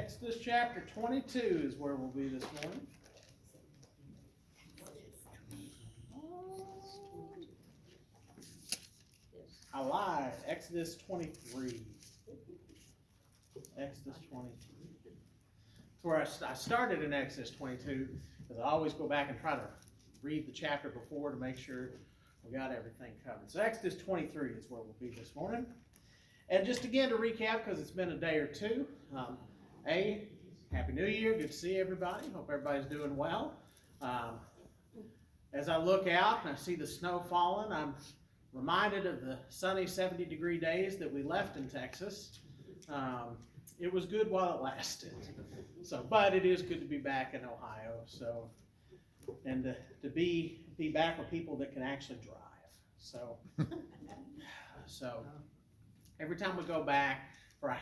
Exodus chapter 22 is where we'll be this morning. I lied. Exodus 23. Exodus 23. That's where I started in Exodus 22, because I always go back and try to read the chapter before to make sure we got everything covered. So Exodus 23 is where we'll be this morning. And just again to recap, because it's been a day or two, Happy New Year. Good to see everybody. Hope everybody's doing well. As I look out and I see the snow falling, I'm reminded of the sunny 70-degree days that we left in Texas. It was good while it lasted. But it is good to be back in Ohio. And to be back with people that can actually drive. So every time we go back for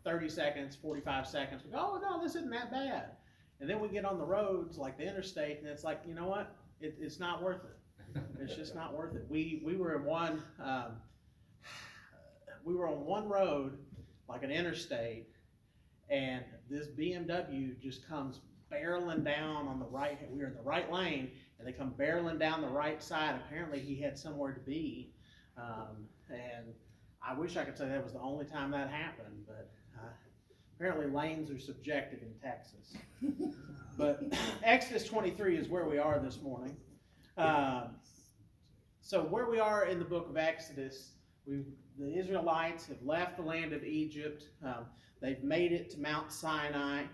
30 seconds, 45 seconds, we go, oh no, this isn't that bad. And then we get on the roads like the interstate, and it's like, you know what? It's not worth it. It's just not worth it. We were in one on one road, like an interstate, and this BMW just comes barreling down on the right. We were in the right lane, and they come barreling down the right side. Apparently, he had somewhere to be, and I wish I could say that was the only time that happened, but apparently lanes are subjective in Texas. But Exodus 23 is where we are this morning. So where we are in the book of Exodus, the Israelites have left the land of Egypt. They've made it to Mount Sinai,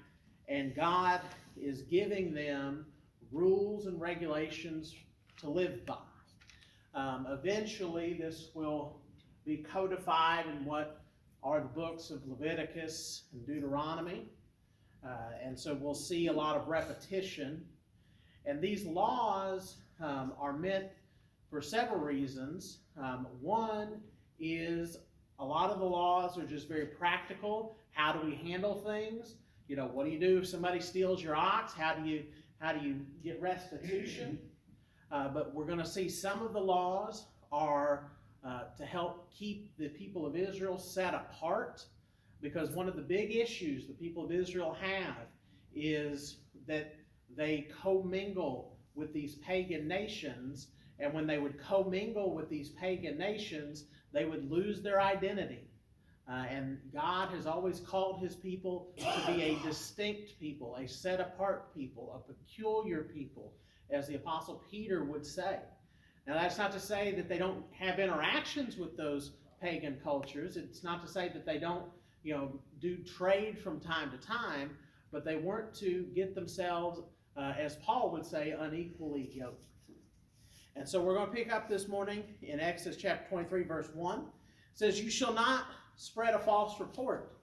and God is giving them rules and regulations to live by. Eventually, this will be codified in what are the books of Leviticus and Deuteronomy. And so we'll see a lot of repetition. And these laws are meant for several reasons. One is a lot of the laws are just very practical. How do we handle things? What do you do if somebody steals your ox? How do you get restitution? But we're going to see some of the laws are to help keep the people of Israel set apart, because one of the big issues the people of Israel have is that they commingle with these pagan nations, and when they would commingle with these pagan nations, they would lose their identity. And God has always called his people to be a distinct people, a set-apart people, a peculiar people, as the Apostle Peter would say. Now, that's not to say that they don't have interactions with those pagan cultures. It's not to say that they don't, do trade from time to time, but they weren't to get themselves, as Paul would say, unequally yoked. And so we're going to pick up this morning in Exodus chapter 23, verse 1. It says, "You shall not spread a false report.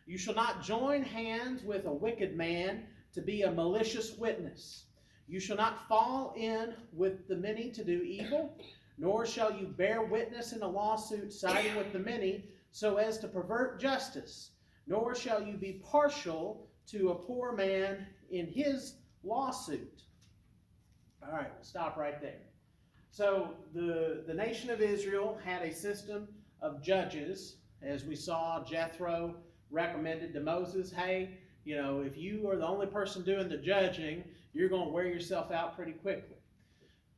You shall not join hands with a wicked man to be a malicious witness. You shall not fall in with the many to do evil, nor shall you bear witness in a lawsuit siding with the many so as to pervert justice, nor shall you be partial to a poor man in his lawsuit." All right, we'll stop right there. So the nation of Israel had a system of judges. As we saw, Jethro recommended to Moses, hey, if you are the only person doing the judging, you're going to wear yourself out pretty quickly.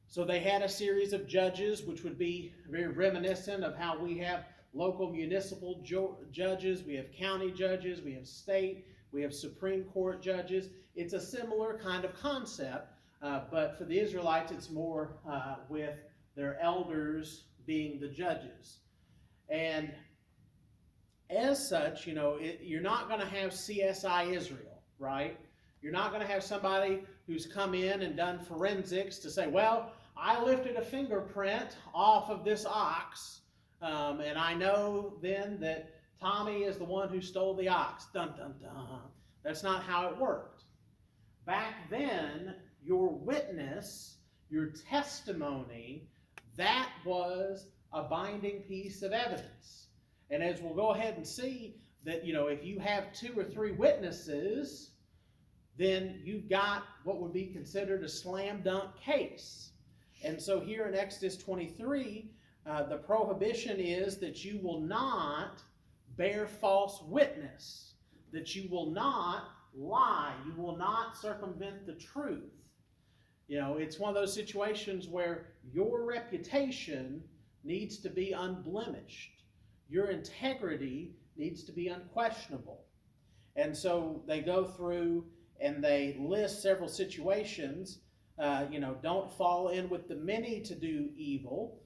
So they had a series of judges, which would be very reminiscent of how we have local municipal judges, we have county judges, we have state, we have Supreme Court judges. It's a similar kind of concept, but for the Israelites, it's more with their elders being the judges. And as such, you're not going to have CSI Israel, right? You're not going to have somebody who's come in and done forensics to say, well, I lifted a fingerprint off of this ox, and I know then that Tommy is the one who stole the ox. Dun, dun, dun. That's not how it worked. Back then, your witness, your testimony, that was a binding piece of evidence. And as we'll go ahead and see, that if you have 2 or 3 witnesses, then you've got what would be considered a slam dunk case. And so here in Exodus 23, the prohibition is that you will not bear false witness. that you will not lie, you will not circumvent the truth. You know, it's one of those situations where your reputation needs to be unblemished. Your integrity needs to be unquestionable. And so they go through and they list several situations. Don't fall in with the many to do evil.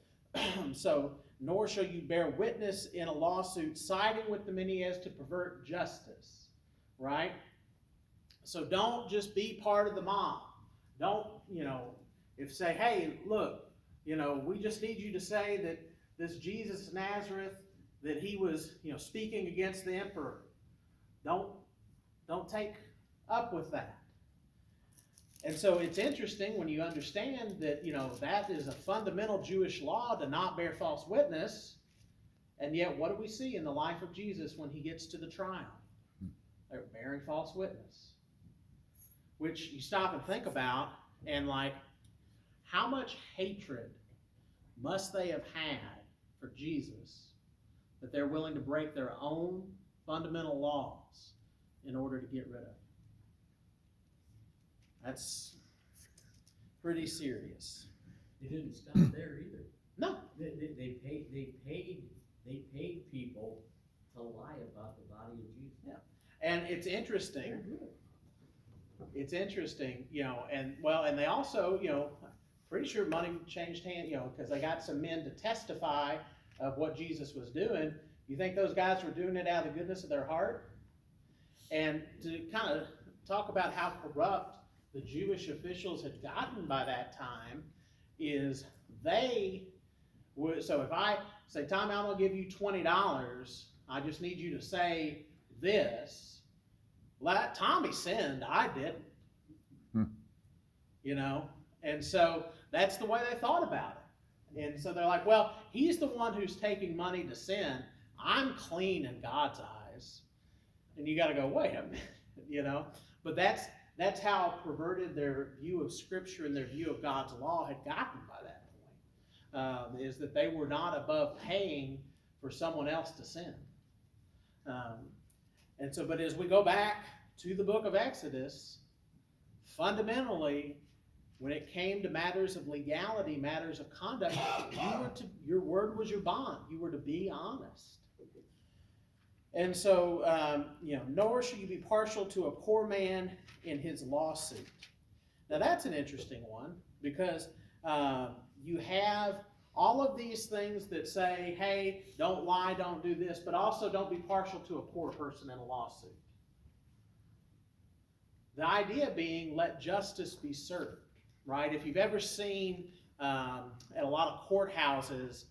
So, nor shall you bear witness in a lawsuit siding with the many as to pervert justice. Right? So don't just be part of the mob. Don't, if say, hey, look, we just need you to say that this Jesus of Nazareth, that he was, speaking against the emperor. Don't take up with that. And so it's interesting when you understand that, that is a fundamental Jewish law to not bear false witness. And yet, what do we see in the life of Jesus when he gets to the trial? They're bearing false witness. Which you stop and think about, and how much hatred must they have had for Jesus that they're willing to break their own fundamental laws in order to get rid of him? That's pretty serious. They didn't stop there either. No. They paid people to lie about the body of Jesus. Yeah. And it's interesting. It's interesting, and they also, pretty sure money changed hands, because they got some men to testify of what Jesus was doing. You think those guys were doing it out of the goodness of their heart? And to kind of talk about how corrupt the Jewish officials had gotten by that time is they would, so if I say, Tommy, I'm going to give you $20, I just need you to say this. Tommy sinned, I didn't. And so that's the way they thought about it. And so they're like, well, he's the one who's taking money to sin. I'm clean in God's eyes. And you got to go, wait a minute, But that's how perverted their view of Scripture and their view of God's law had gotten by that point, is that they were not above paying for someone else to sin. And so, but as we go back to the book of Exodus, fundamentally, when it came to matters of legality, matters of conduct, your word was your bond. You were to be honest. And so, nor should you be partial to a poor man in his lawsuit. Now that's an interesting one, because you have all of these things that say, hey, don't lie, don't do this, but also don't be partial to a poor person in a lawsuit. The idea being, let justice be served, right? If you've ever seen at a lot of courthouses,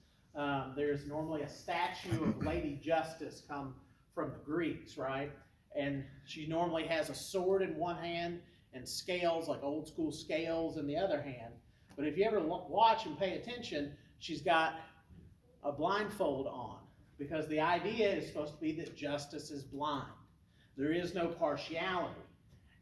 there's normally a statue of Lady Justice come from the Greeks, right? And she normally has a sword in one hand and scales, like old school scales, in the other hand. But if you ever watch and pay attention, she's got a blindfold on, because the idea is supposed to be that justice is blind. There is no partiality.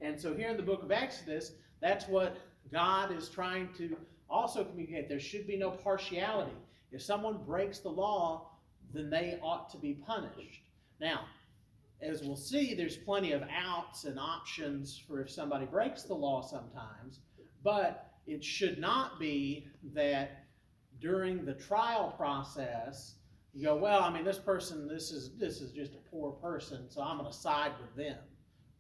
And so here in the book of Exodus, that's what God is trying to also communicate. There should be no partiality. If someone breaks the law, then they ought to be punished. Now, as we'll see, there's plenty of outs and options for if somebody breaks the law sometimes, but it should not be that during the trial process, you go, well, I mean, this person, this is just a poor person, so I'm going to side with them,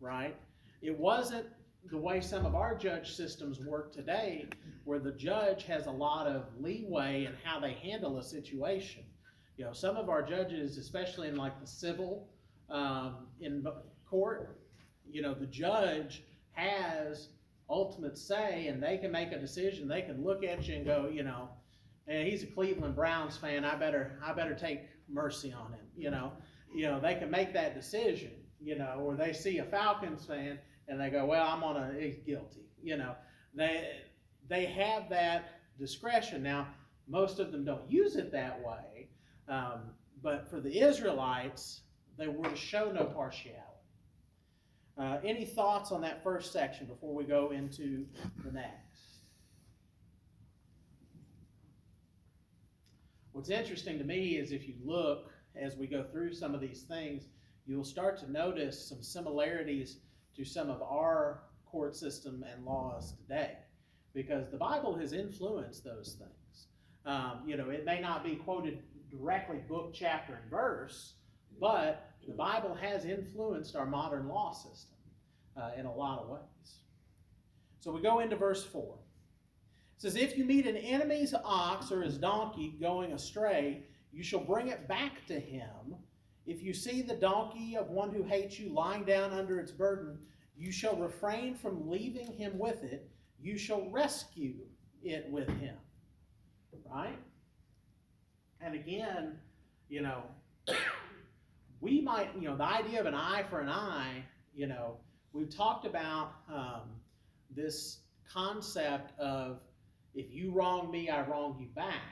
right? It wasn't the way some of our judge systems work today, where the judge has a lot of leeway in how they handle a situation. Some of our judges, especially in like the civil in court, the judge has ultimate say, and they can make a decision. They can look at you and go, and he's a Cleveland Browns fan, I better take mercy on him. They can make that decision. Or they see a Falcons fan and they go, well, he's guilty. They have that discretion. Now, most of them don't use it that way, but for the Israelites, they were to show no partiality. Any thoughts on that first section before we go into the next? What's interesting to me is if you look as we go through some of these things, you'll start to notice some similarities to some of our court system and laws today, because the Bible has influenced those things. It may not be quoted directly book, chapter, and verse, but the Bible has influenced our modern law system in a lot of ways. So we go into verse 4. It says, if you meet an enemy's ox or his donkey going astray, you shall bring it back to him. If you see the donkey of one who hates you lying down under its burden, you shall refrain from leaving him with it. You shall rescue it with him. Right? And again, we might, the idea of an eye for an eye, we've talked about this concept of if you wrong me, I wrong you back.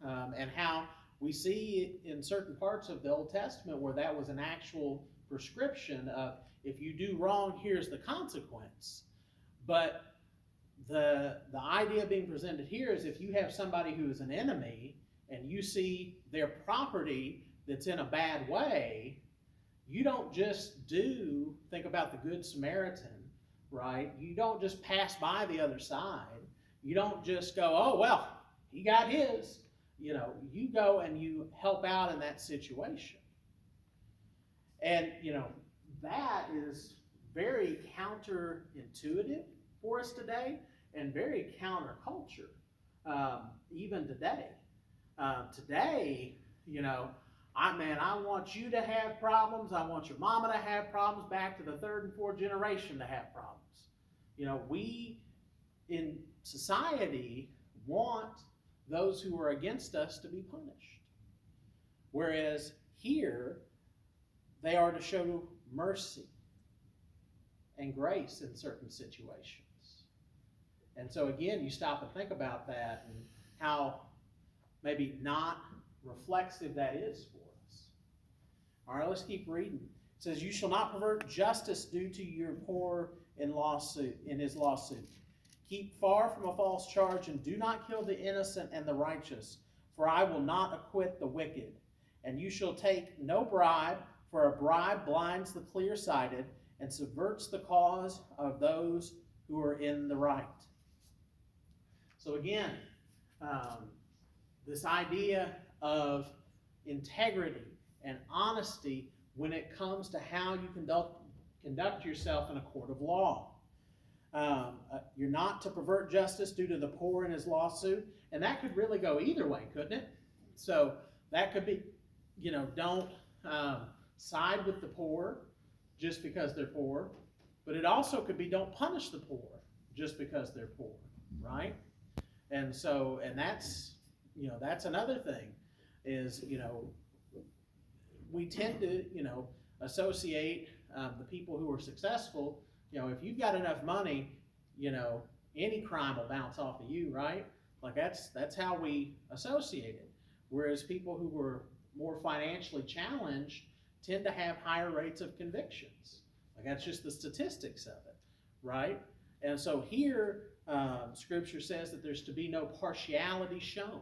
And how we see in certain parts of the Old Testament where that was an actual prescription of if you do wrong, here's the consequence. But the idea being presented here is if you have somebody who is an enemy and you see their property that's in a bad way, you don't just think about the Good Samaritan, right? You don't just pass by the other side. You don't just go, oh, well, he got his. You go and you help out in that situation. And, that is very counterintuitive for us today and very counterculture, even today. Today, I want you to have problems. I want your mama to have problems, back to the third and fourth generation to have problems. We in society want those who are against us to be punished. Whereas here, they are to show mercy and grace in certain situations. And so again, you stop and think about that and how maybe not reflexive that is for us. All right, let's keep reading. It says, you shall not pervert justice due to your poor in his lawsuit. Keep far from a false charge and do not kill the innocent and the righteous, for I will not acquit the wicked. And you shall take no bribe, for a bribe blinds the clear-sighted and subverts the cause of those who are in the right. So again, this idea of integrity and honesty when it comes to how you conduct yourself in a court of law. You're not to pervert justice due to the poor in his lawsuit. And that could really go either way, couldn't it? So that could be, don't side with the poor just because they're poor. But it also could be don't punish the poor just because they're poor, right? And so, and that's another thing is, we tend to, associate the people who are successful. If you've got enough money, any crime will bounce off of you, right? Like that's how we associate it. Whereas people who were more financially challenged tend to have higher rates of convictions. Like that's just the statistics of it, right? And so here, Scripture says that there's to be no partiality shown.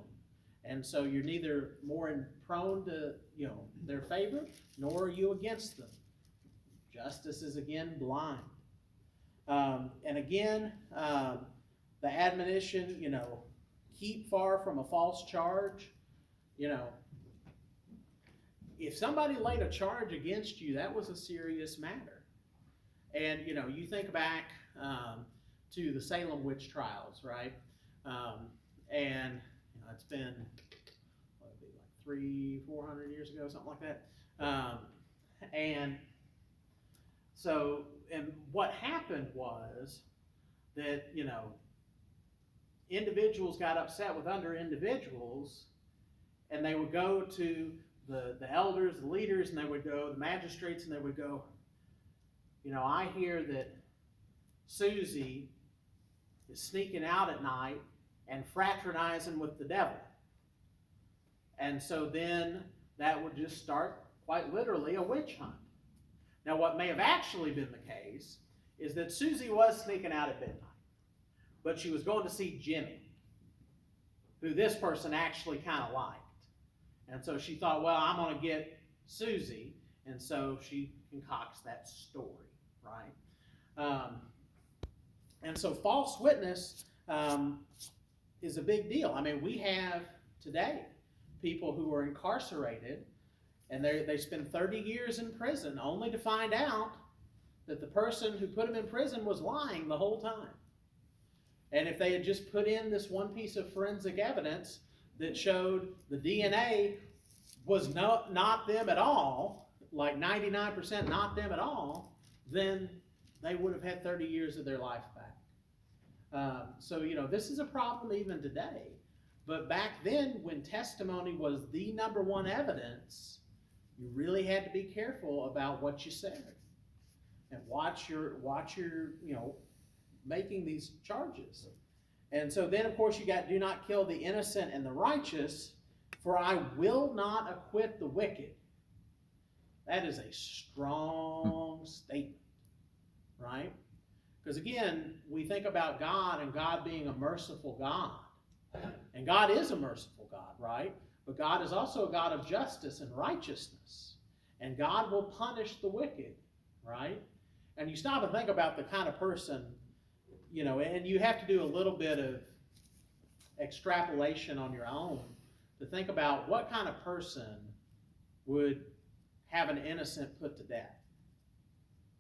And so you're neither more prone to, their favor, nor are you against them. Justice is again blind. And again, the admonition, keep far from a false charge. If somebody laid a charge against you, that was a serious matter. And, you think back to the Salem witch trials, right? And it's been, what would it be, like 300-400 years ago, something like that. And so, and what happened was that, individuals got upset with other individuals, and they would go to the elders, the leaders, and they would go, the magistrates, and they would go, I hear that Susie is sneaking out at night and fraternizing with the devil. And so then that would just start, quite literally, a witch hunt. Now, what may have actually been the case is that Susie was sneaking out at midnight, but she was going to see Jimmy, who this person actually kind of liked. And so she thought, well, I'm going to get Susie, And so she concocts that story, right? And so false witness is a big deal. I mean, we have today people who are incarcerated and they spend 30 years in prison only to find out that the person who put them in prison was lying the whole time. And if they had just put in this one piece of forensic evidence that showed the DNA was not them at all, like 99% not them at all, then they would have had 30 years of their life back. So, this is a problem even today. But back then, when testimony was the number one evidence, you really had to be careful about what you said. And watch your making these charges. And so then, of course, you got do not kill the innocent and the righteous, for I will not acquit the wicked. That is a strong statement, right? Because again, we think about God and God being a merciful God. And God is a merciful God, right? But God is also a God of justice and righteousness. And God will punish the wicked, right? And you stop and think about the kind of person, and you have to do a little bit of extrapolation on your own to think about what kind of person would have an innocent put to death.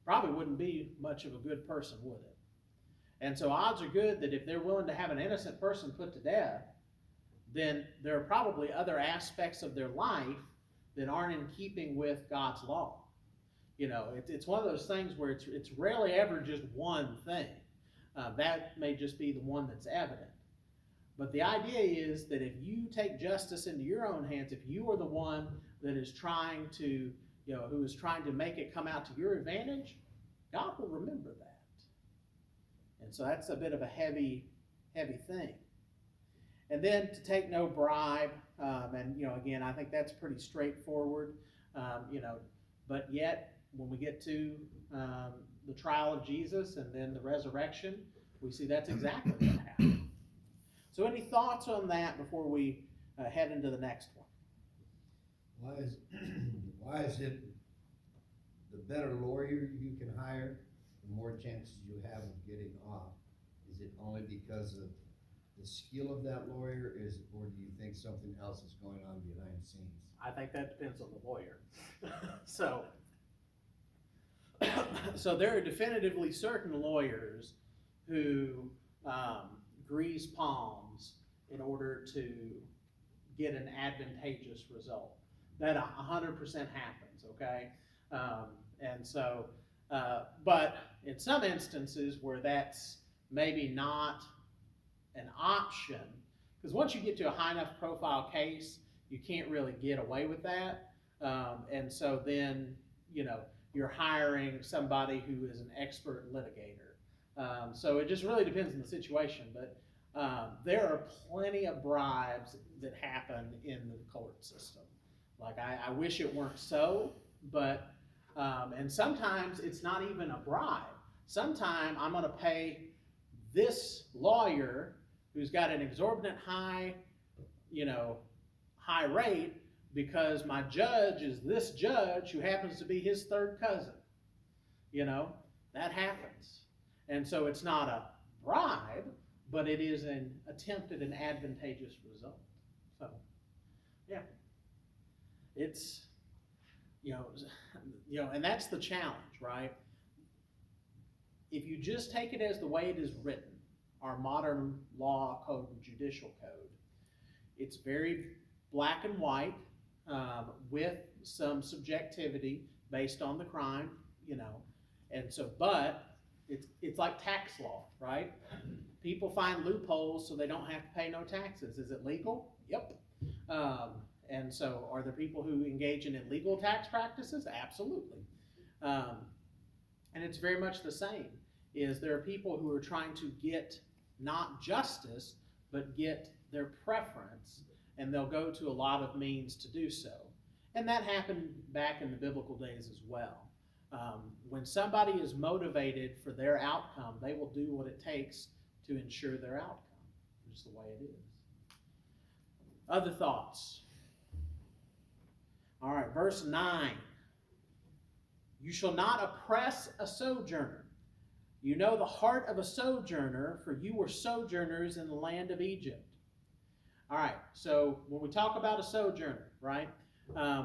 Probably wouldn't be much of a good person, would it? And so odds are good that if they're willing to have an innocent person put to death, then there are probably other aspects of their life that aren't in keeping with God's law. It's one of those things where it's rarely ever just one thing. That may just be the one that's evident. But the idea is that if you take justice into your own hands, if you are the one that is trying to, who is trying to make it come out to your advantage, God will remember that. And so that's a bit of a heavy thing. And then to take no bribe, and again, I think that's pretty straightforward, but yet when we get to the trial of Jesus and then the resurrection, we see that's exactly what happened. So any thoughts on that before we head into the next one? Why is it the better lawyer you can hire, the more chances you have of getting off? Is it only because of the skill of that lawyer, or do you think something else is going on behind the scenes? I think that depends on the lawyer. So there are definitively certain lawyers who grease palms in order to get an advantageous result. That 100% happens, okay? But in some instances where that's maybe not an option, because once you get to a high enough profile case, you can't really get away with that. And so then, you're hiring somebody who is an expert litigator. So it just really depends on the situation. But there are plenty of bribes that happen in the court system. Like, I wish it weren't so, but, and sometimes it's not even a bribe. Sometimes I'm going to pay this lawyer who's got an exorbitant high rate because my judge is this judge who happens to be his third cousin. That happens. And so it's not a bribe, but it is an attempt at an advantageous result. So, yeah. It's, and that's the challenge, right? If you just take it as the way it is written, our modern law code and judicial code, it's very black and white, with some subjectivity based on the crime, and so, but it's like tax law, right? People find loopholes so they don't have to pay no taxes. Is it legal? Yep. And so are there people who engage in illegal tax practices? Absolutely. And it's very much the same, is there are people who are trying to get not justice, but get their preference, and they'll go to a lot of means to do so. And that happened back in the biblical days as well. When somebody is motivated for their outcome, they will do what it takes to ensure their outcome, just the way it is. Other thoughts? All right, verse 9. You shall not oppress a sojourner. You know the heart of a sojourner, for you were sojourners in the land of Egypt. All right, so when we talk about a sojourner, right,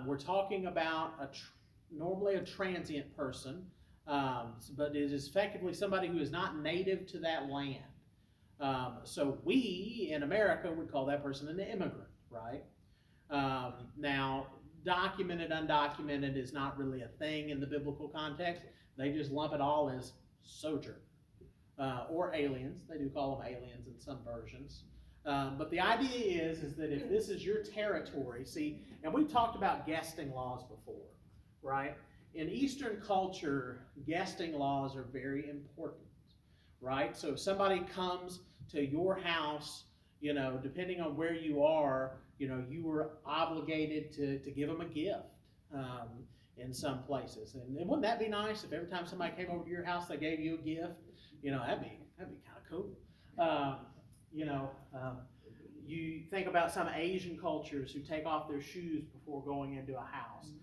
we're talking about normally a transient person, but it is effectively somebody who is not native to that land. So we in America would call that person an immigrant, right? Now, documented, undocumented is not really a thing in the biblical context. They just lump it all as sojourn, or aliens. They do call them aliens in some versions. But the idea is that if this is your territory, see, and we've talked about guesting laws before, right? In Eastern culture, guesting laws are very important, right? So if somebody comes to your house, you know, depending on where you are, you know, you were obligated to give them a gift in some places. And wouldn't that be nice if every time somebody came over to your house, they gave you a gift? You know, that'd be kind of cool. You think about some Asian cultures who take off their shoes before going into a house.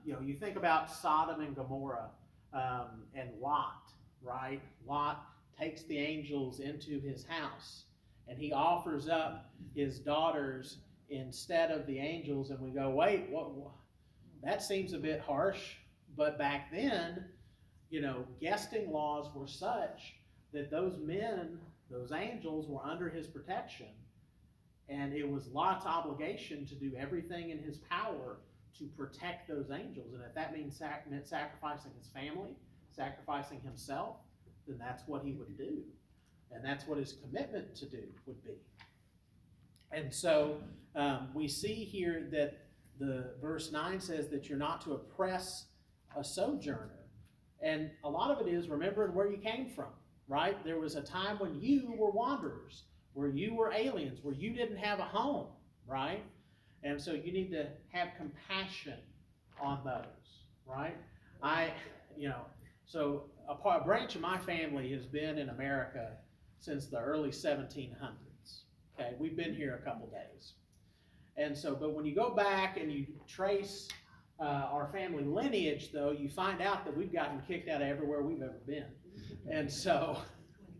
You think about Sodom and Gomorrah and Lot, right? Lot takes the angels into his house, and he offers up his daughters instead of the angels, and we go, wait, what? That seems a bit harsh. But back then, you know, guesting laws were such that those men, those angels, were under his protection, and it was Lot's obligation to do everything in his power to protect those angels. And if that meant sacrificing his family, sacrificing himself, then that's what he would do. And that's what his commitment to do would be. And so we see here that the verse 9 says that you're not to oppress a sojourner. And a lot of it is remembering where you came from, right? There was a time when you were wanderers, where you were aliens, where you didn't have a home, right? And so you need to have compassion on those, right? So a branch of my family has been in America since the early 1700s. Okay, we've been here a couple days. And so, but when you go back and you trace our family lineage, though, you find out that we've gotten kicked out of everywhere we've ever been. And so,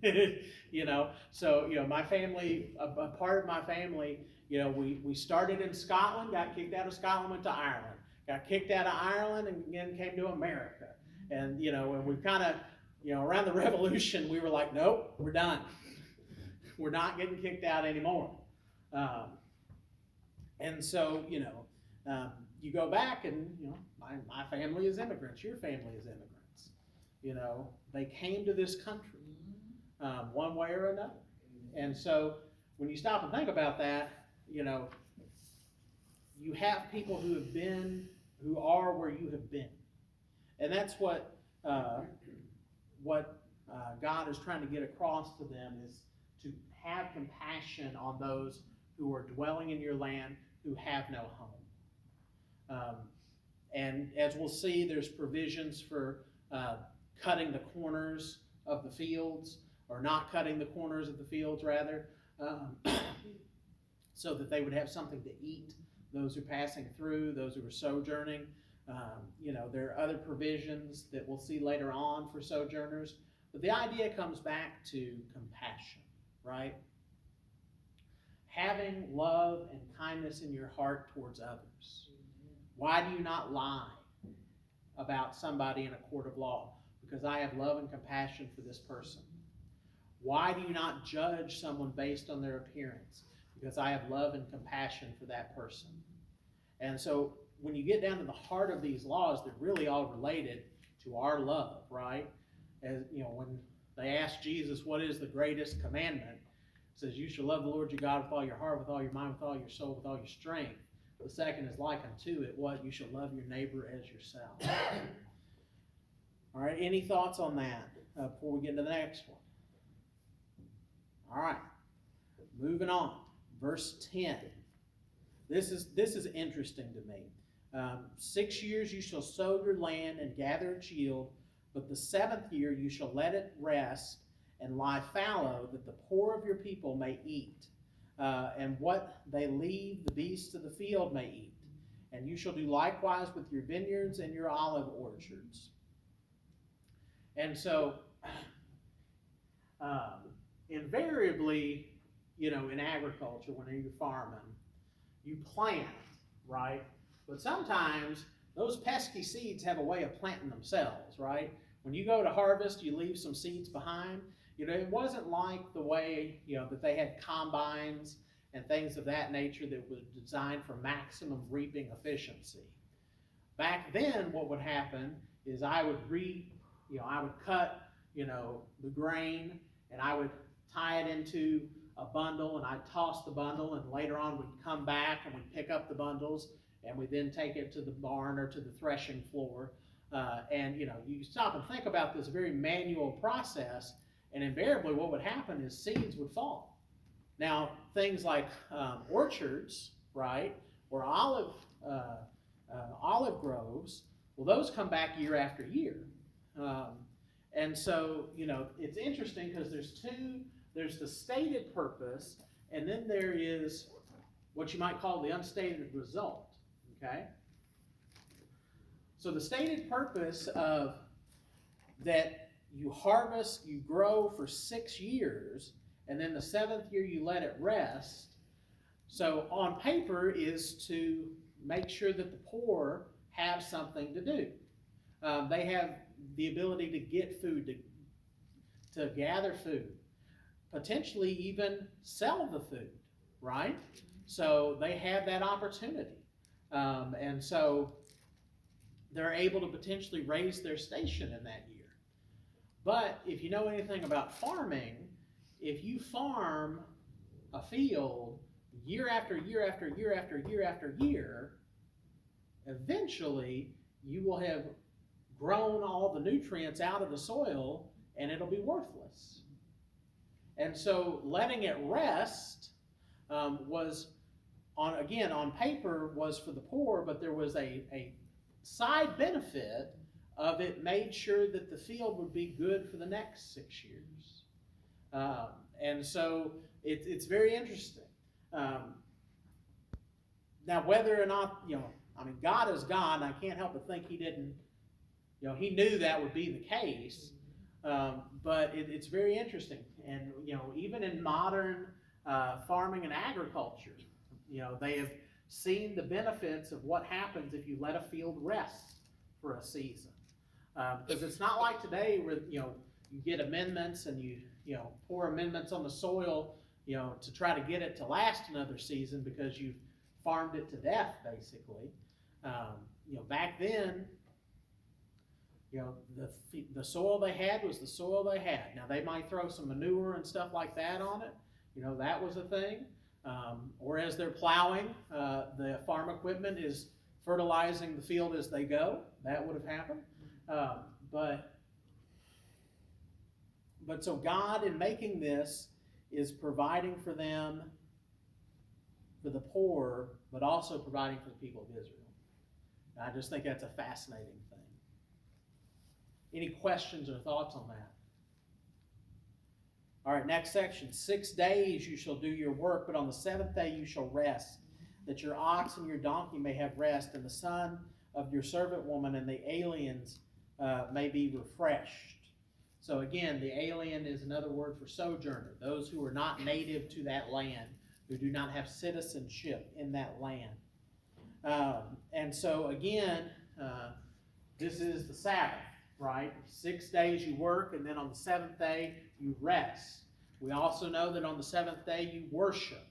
my family, a part of my family, we started in Scotland, got kicked out of Scotland, went to Ireland, got kicked out of Ireland, and again came to America. And, when we kind of, around the Revolution, we were like, nope, we're done. We're not getting kicked out anymore. And so, you go back and, my family is immigrants, your family is immigrants. They came to this country one way or another. And so when you stop and think about that, you have people who are where you have been. And that's what God is trying to get across to them, is to have compassion on those who are dwelling in your land who have no home. And as we'll see, there's provisions for cutting the corners of the fields, or not cutting the corners of the fields, rather, so that they would have something to eat, those who are passing through, those who are sojourning. There are other provisions that we'll see later on for sojourners. But the idea comes back to compassion, right? Having love and kindness in your heart towards others. Why do you not lie about somebody in a court of law? Because I have love and compassion for this person. Why do you not judge someone based on their appearance? Because I have love and compassion for that person. And so when you get down to the heart of these laws, they're really all related to our love, right? As when they asked Jesus, what is the greatest commandment? It says, you shall love the Lord your God with all your heart, with all your mind, with all your soul, with all your strength. The second is like unto it, what? You shall love your neighbor as yourself. All right, any thoughts on that before we get to the next one? All right, moving on. Verse 10. This is interesting to me. 6 years you shall sow your land and gather its yield, but the 7th year you shall let it rest and lie fallow, that the poor of your people may eat, and what they leave the beasts of the field may eat. and you shall do likewise with your vineyards and your olive orchards. And so, invariably, in agriculture, when you're farming, you plant, right? But sometimes those pesky seeds have a way of planting themselves, right? When you go to harvest, you leave some seeds behind. It wasn't like the way, that they had combines and things of that nature that was designed for maximum reaping efficiency. Back then, what would happen is I would cut, the grain, and I would tie it into a bundle, and I'd toss the bundle, and later on we'd come back and we'd pick up the bundles, and we'd then take it to the barn or to the threshing floor. And you stop and think about this very manual process, and invariably what would happen is seeds would fall. Now, things like orchards, right, or olive groves, well, those come back year after year. And so, it's interesting because there's the stated purpose, and then there is what you might call the unstated result, okay? So the stated purpose of that you harvest, you grow for 6 years, and then the 7th year you let it rest. So on paper is to make sure that the poor have something to do. They have the ability to get food, to gather food, potentially even sell the food, right? So they have that opportunity. And so they're able to potentially raise their station in that year. But if you know anything about farming, if you farm a field year after year after year after year after year, eventually you will have grown all the nutrients out of the soil and it'll be worthless. And so letting it rest was, on paper, was for the poor, but there was a side benefit of it made sure that the field would be good for the next 6 years. And so it's very interesting. Now, whether or not, God is God, and I can't help but think he didn't, he knew that would be the case. But it's very interesting. And, even in modern farming and agriculture, they have seen the benefits of what happens if you let a field rest for a season. Because it's not like today where, you get amendments and you pour amendments on the soil, to try to get it to last another season because you've farmed it to death, basically. Back then, the soil they had was the soil they had. Now, they might throw some manure and stuff like that on it. That was a thing. Or as they're plowing, the farm equipment is fertilizing the field as they go. That would have happened. But so God, in making this, is providing for them, for the poor, but also providing for the people of Israel. And I just think that's a fascinating thing. Any questions or thoughts on that? All right, next section. 6 days you shall do your work, but on the 7th day you shall rest, that your ox and your donkey may have rest, and the son of your servant woman and the aliens may be refreshed. So again, the alien is another word for sojourner, those who are not native to that land, who do not have citizenship in that land. And so again, this is the Sabbath, right? 6 days you work, and then on the 7th day you rest. We also know that on the 7th day you worship.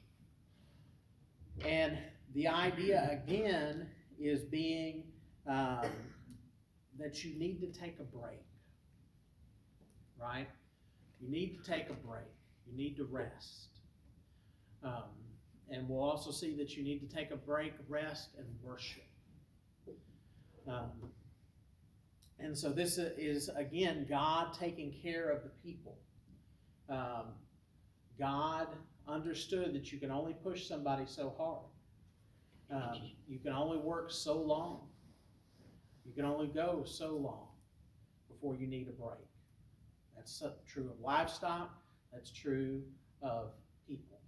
And the idea again is being that you need to take a break, right? You need to take a break. You need to rest. And we'll also see that you need to take a break, rest, and worship. And so this is, again, God taking care of the people. God understood that you can only push somebody so hard. You can only work so long. You can only go so long before you need a break. That's true of livestock. That's true of people.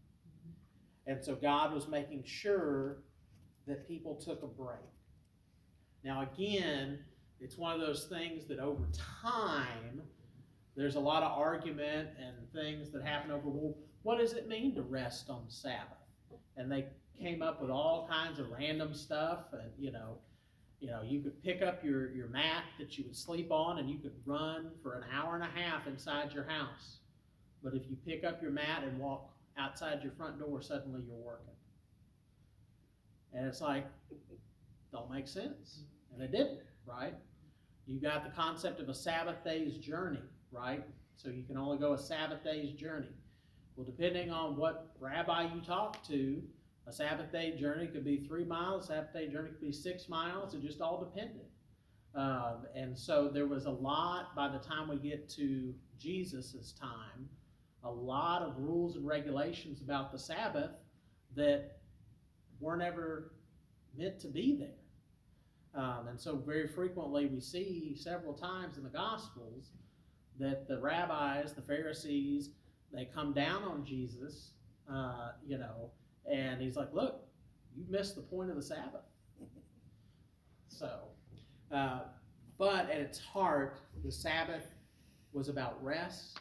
And so God was making sure that people took a break. Now again, it's one of those things that over time, there's a lot of argument and things that happen over, well, what does it mean to rest on the Sabbath? And they came up with all kinds of random stuff, and you could pick up your mat that you would sleep on and you could run for an hour and a half inside your house. But if you pick up your mat and walk outside your front door, suddenly you're working. And it's like, don't make sense. And it didn't, right? You got the concept of a Sabbath day's journey, right? So you can only go a Sabbath day's journey. Well, depending on what rabbi you talk to, a Sabbath day journey could be 3 miles, a Sabbath day journey could be 6 miles, it just all depended. And so there was a lot, by the time we get to Jesus' time, a lot of rules and regulations about the Sabbath that weren't ever meant to be there. And so very frequently we see several times in the Gospels that the rabbis, the Pharisees, they come down on Jesus, and he's like, look, you missed the point of the Sabbath. So, but at its heart, the Sabbath was about rest,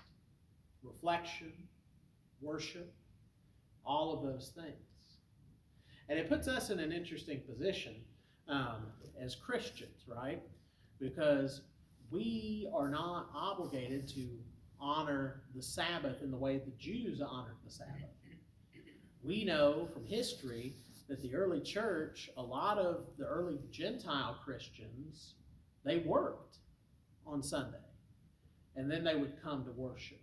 reflection, worship, all of those things. And it puts us in an interesting position as Christians, right? Because we are not obligated to honor the Sabbath in the way the Jews honored the Sabbath. We know from history that the early church, a lot of the early Gentile Christians, they worked on Sunday. And then they would come to worship.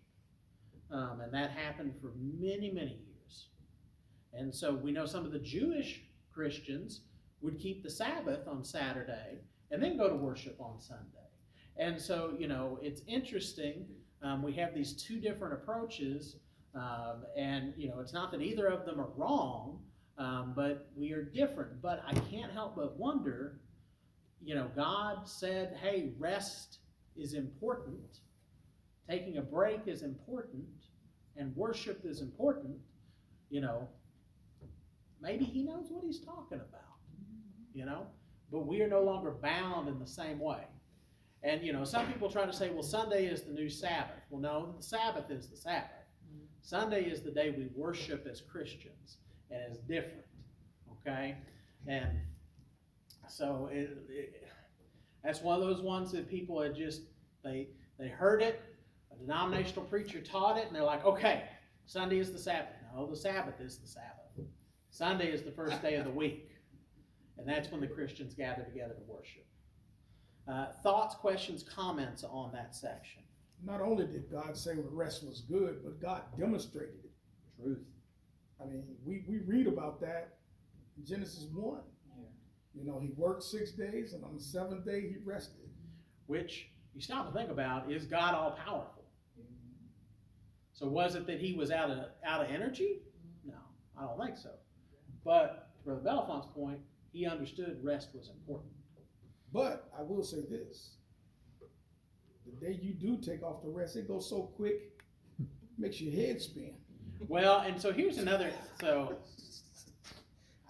And that happened for many, many years. And so we know some of the Jewish Christians would keep the Sabbath on Saturday and then go to worship on Sunday. And so, it's interesting. We have these two different approaches. And it's not that either of them are wrong, but we are different. But I can't help but wonder, God said, hey, rest is important. Taking a break is important. And worship is important. Maybe he knows what he's talking about. But we are no longer bound in the same way. And, some people try to say, well, Sunday is the new Sabbath. Well, no, the Sabbath is the Sabbath. Sunday is the day we worship as Christians, and it's different, okay? And so that's one of those ones that people had just, they heard it, a denominational preacher taught it, and they're like, okay, Sunday is the Sabbath. No, the Sabbath is the Sabbath. Sunday is the first day of the week, and that's when the Christians gather together to worship. Thoughts, questions, comments on that section? Not only did God say the rest was good, but God demonstrated it. Truth. I mean, we read about that in Genesis 1. Yeah. He worked 6 days, and on the 7th day he rested. Which, you stop to think about, is God all-powerful? So was it that he was out of energy? No, I don't think so. But, to Brother Belafont's point, he understood rest was important. But, I will say this. The day you do take off the rest, it goes so quick, makes your head spin. Well, and so here's another, I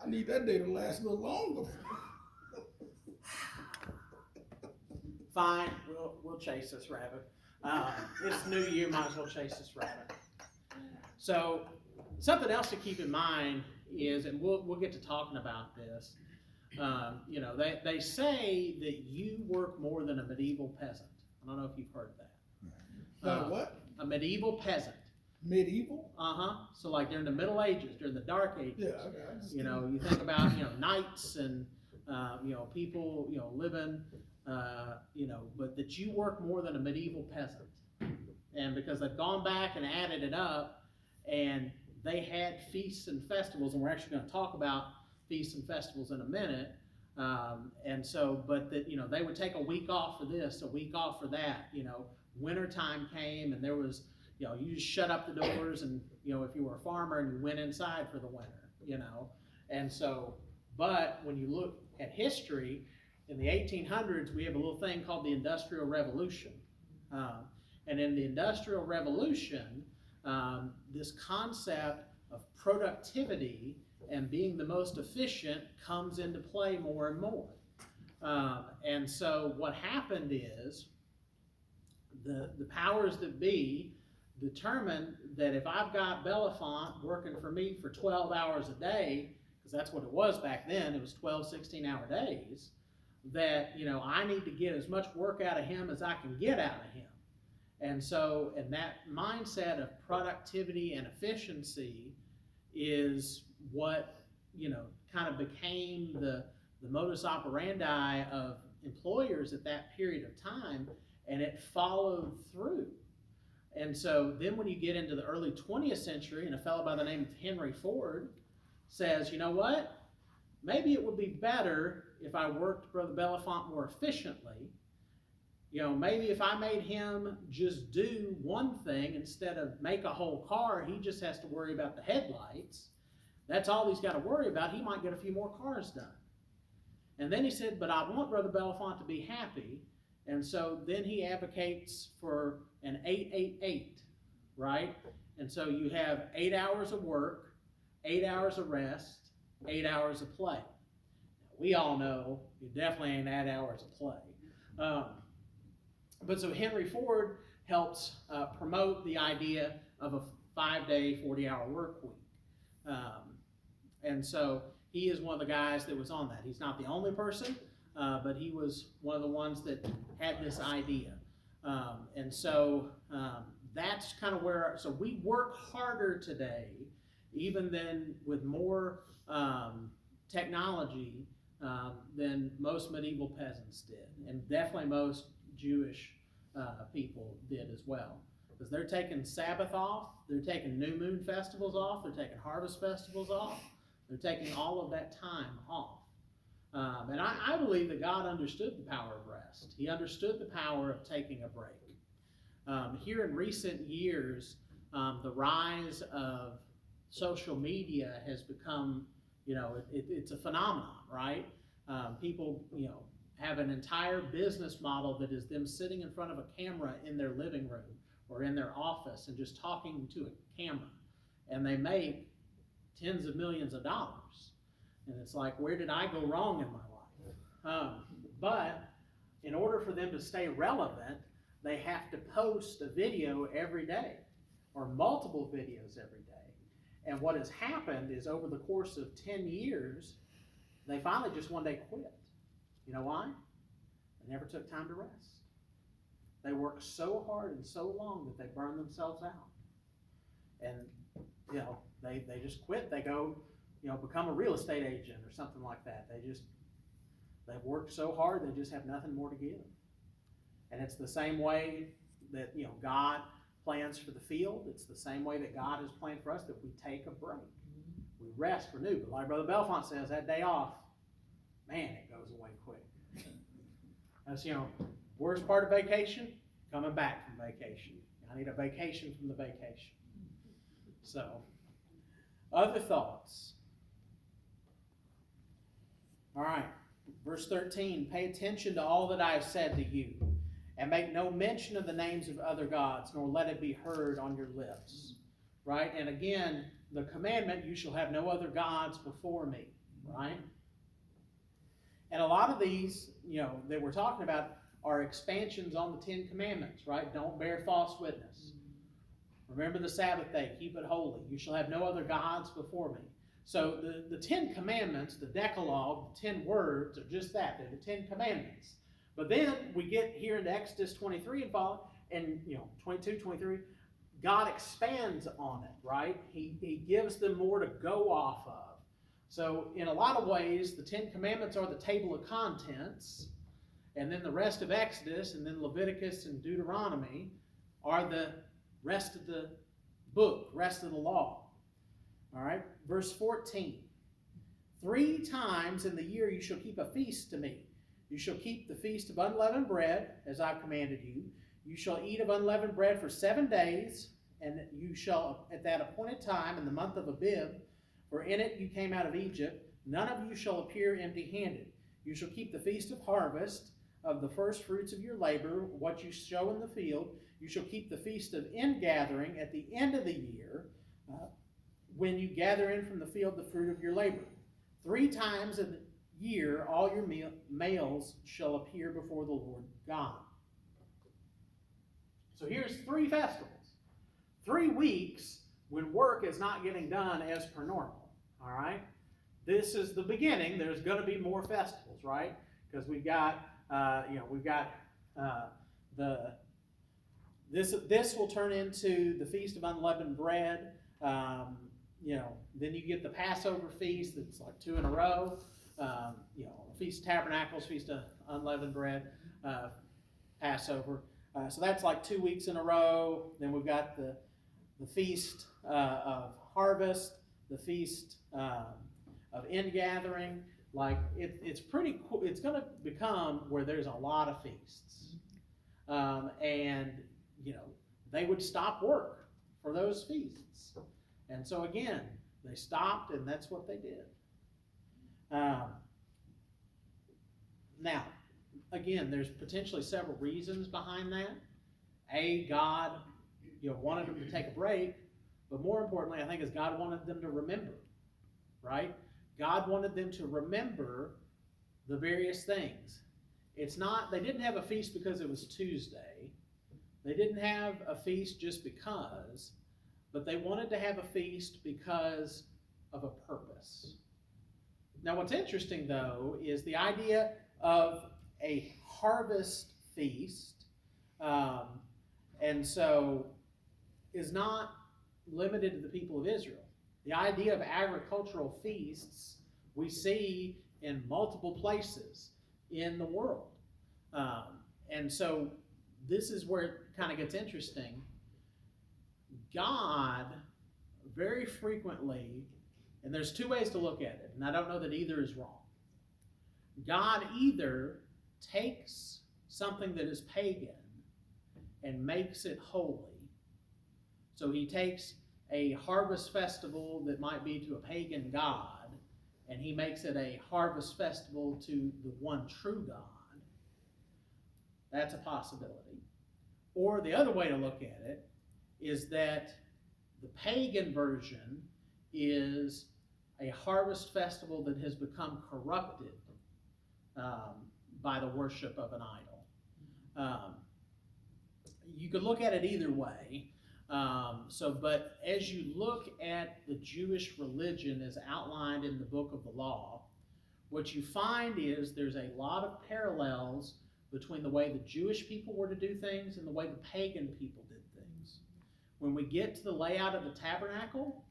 need that day to last a little longer. Fine, we'll chase this rabbit. It's New Year, might as well chase this rabbit. So, something else to keep in mind is, and we'll get to talking about this, they say that you work more than a medieval peasant. I don't know if you've heard that. What? A medieval peasant. Medieval? So like during the Middle Ages, during the Dark Ages. Yeah, okay. You think about, knights and, people, living, but that you work more than a medieval peasant. And because they've gone back and added it up, and they had feasts and festivals, and we're actually going to talk about feasts and festivals in a minute. And so, but that, they would take a week off for this, a week off for that, wintertime came and there was, you just shut up the doors and, if you were a farmer and you went inside for the winter, and so, but when you look at history, in the 1800s, we have a little thing called the Industrial Revolution. And in the Industrial Revolution, this concept of productivity and being the most efficient comes into play more and more. And so what happened is the powers that be determined that if I've got Bellefonte working for me for 12 hours a day, because that's what it was back then, it was 12, 16-hour days, that, I need to get as much work out of him as I can get out of him. And so, and that mindset of productivity and efficiency is what, kind of became the modus operandi of employers at that period of time, and it followed through. And so then when you get into the early 20th century, and a fellow by the name of Henry Ford says, you know what, maybe it would be better if I worked Brother Bellefonte more efficiently. Maybe if I made him just do one thing instead of make a whole car, he just has to worry about the headlights. That's all he's got to worry about. He might get a few more cars done. And then he said, but I want Brother Bellefonte to be happy. And so then he advocates for an 8-8-8, right? And so you have 8 hours of work, 8 hours of rest, 8 hours of play. We all know you definitely ain't 8 hours of play. But so Henry Ford helps promote the idea of a 5-day, 40-hour work week. And so he is one of the guys that was on that. He's not the only person, but he was one of the ones that had this idea. And so that's kind of where, so we work harder today, even than with more technology than most medieval peasants did, and definitely most Jewish people did as well. Because they're taking Sabbath off, they're taking new moon festivals off, they're taking harvest festivals off, they're taking all of that time off. And I believe that God understood the power of rest. He understood the power of taking a break. Here in recent years, the rise of social media has become, it's a phenomenon, right? People, have an entire business model that is them sitting in front of a camera in their living room or in their office and just talking to a camera. And they make tens of millions of dollars. And it's like, where did I go wrong in my life? But in order for them to stay relevant, they have to post a video every day or multiple videos every day. And what has happened is over the course of 10 years, they finally just one day quit. You know why? They never took time to rest. They worked so hard and so long that they burned themselves out. And, they just quit. They go, become a real estate agent or something like that. They've worked so hard, they just have nothing more to give. And it's the same way that, God plans for the field. It's the same way that God has planned for us, that we take a break. We rest, renew. But like Brother Bellefonte says, that day off, man, it goes away quick. That's, worst part of vacation, coming back from vacation. I need a vacation from the vacation. So, other thoughts? All right, verse 13, pay attention to all that I have said to you, and make no mention of the names of other gods, nor let it be heard on your lips. Right? And again, the commandment, you shall have no other gods before me. Right? And a lot of these, that we're talking about are expansions on the 10 Commandments, right? Don't bear false witness. Remember the Sabbath day, keep it holy. You shall have no other gods before me. So the 10 Commandments, the Decalogue, the 10 words are just that. They're the 10 Commandments. But then we get here into Exodus 23 and follow, and 22, 23, God expands on it, right? He gives them more to go off of. So in a lot of ways, the 10 Commandments are the table of contents, and then the rest of Exodus, and then Leviticus and Deuteronomy are the rest of the book, rest of the law. All right, verse 14. 3 times in the year you shall keep a feast to me. You shall keep the feast of unleavened bread, as I've commanded you. You shall eat of unleavened bread for 7 days, and you shall, at that appointed time, in the month of Abib, for in it you came out of Egypt, none of you shall appear empty-handed. You shall keep the feast of harvest, of the first fruits of your labor, what you sow in the field. You shall keep the feast of ingathering at the end of the year. when you gather in from the field the fruit of your labor. 3 times a year all your males shall appear before the Lord God. So here's 3 festivals. 3 weeks when work is not getting done as per normal. All right? This is the beginning. There's going to be more festivals, right? Because we've got, this will turn into the Feast of Unleavened Bread. Then you get the Passover feast that's like 2 in a row. Feast of Tabernacles, Feast of Unleavened Bread, Passover. So that's like 2 weeks in a row. Then we've got the Feast of Harvest, the Feast of Ingathering. Like it's pretty cool. It's going to become where there's a lot of feasts, and they would stop work for those feasts, and so again they stopped, and that's what they did. Now, again, there's potentially several reasons behind that. God, wanted them to take a break, but more importantly, I think is God wanted them to remember, right? God wanted them to remember the various things. They didn't have a feast because it was Tuesday. They didn't have a feast just because, but they wanted to have a feast because of a purpose. Now, what's interesting, though, is the idea of a harvest feast, and so is not limited to the people of Israel. The idea of agricultural feasts we see in multiple places in the world. And so this is where it kind of gets interesting. God very frequently, and there's 2 ways to look at it, and I don't know that either is wrong. God either takes something that is pagan and makes it holy. So he takes a harvest festival that might be to a pagan god, and he makes it a harvest festival to the one true God. That's a possibility. Or the other way to look at it is that the pagan version is a harvest festival that has become corrupted by the worship of an idol. You could look at it either way. But as you look at the Jewish religion as outlined in the book of the law, what you find is there's a lot of parallels between the way the Jewish people were to do things and the way the pagan people did things. When we get to the layout of the tabernacle,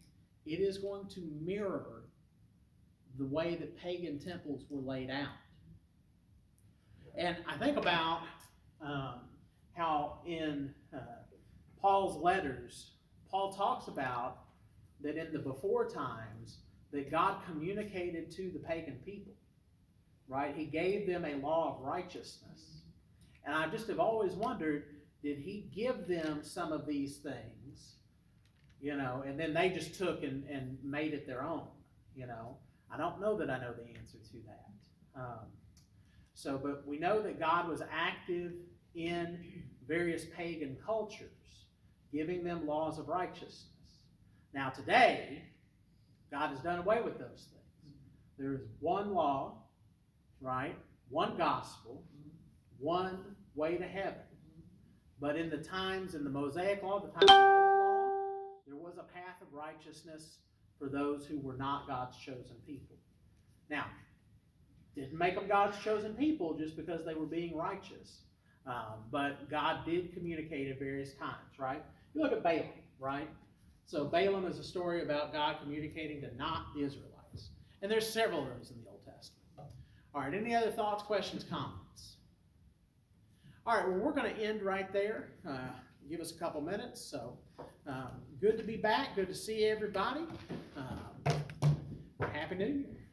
it is going to mirror the way that pagan temples were laid out. And I think about how in Paul's letters, Paul talks about that in the before times that God communicated to the pagan people, right? He gave them a law of righteousness. And I just have always wondered, did he give them some of these things, and then they just took and made it their own, I don't know that I know the answer to that. But we know that God was active in various pagan cultures, giving them laws of righteousness. Now today, God has done away with those things. There is one law, right? One gospel, one way to heaven. But in the times, in the Mosaic law, the times of the old law, there was a path of righteousness for those who were not God's chosen people. Now, didn't make them God's chosen people just because they were being righteous. But God did communicate at various times, right? You look at Balaam, right? So Balaam is a story about God communicating to not the Israelites. And there's several of those in the Old Testament. All right, any other thoughts, questions, comments? All right, well, we're going to end right there. Give us a couple minutes. So good to be back. Good to see everybody. Happy New Year.